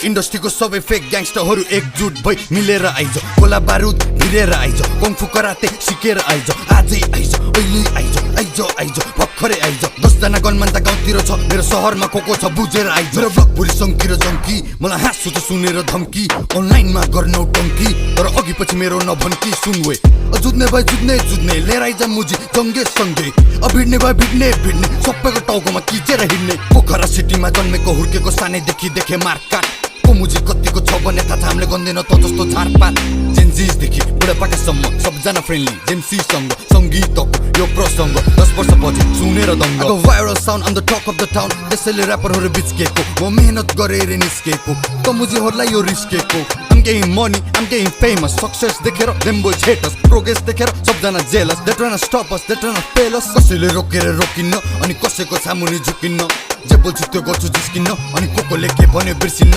इन्डस्ट्रीको सबै फेक ग्याङ्स्टरहरू एकजुट भई मिलेर आइज गोला बारुद भिरेर आइज कङ्फु कराते सिकेर आइज आजै आइज अहिले आइज भर्खरै आइज 10 जना गनमान त गाउँतिर छ मेरो शहरमा को छ बुझेर आइज मेरो ब्लग पुरी सङ्की र जङ्की मलाई हाँसु त सुनेर धम्की अनलाइनमा गर्नौ टङ्की तर अघि पछि मेरो नभन्की सुनवे जुझ्ने भए जुझ्ने लिएर आइज मुजी जङ्गे सँगै भिड्ने भए भिड्ने सबैको टाउकोमा किचेर हिँड्ने पोखरा सिटीमा जन्मेको हुर्केको सानैदेखि देखे मारकाट को मुजी कतिको छ भने थाहा छ हामीले गन्दैन त जस्तो झारपात जेन्जिसदेखि बुढापाकासम्म सबजना फ्रेन्डली जेम्सीसँग सङ्गीतको यो प्रसङ्ग 10 वर्षपछि सुनेर दङ्ग viral sound on the talk of the town त्यसैले ऱ्यापरहरू बिच्केको म मेहनत गरेर निस्केको त मुजीहरूलाई यो रिस्केको I'm getting money, I'm getting famous Success देखेर them boys hate us Progress देखेर सबजना jealous They tryna stop us, they tryna fail us कसैले रोकेर रोकिन्न अनि कसैको सामुनि झुकिन्न जे बोल्छु त्यो गर्छु जिस्किन्न अनि कोले के भन्यो बिर्सिन्न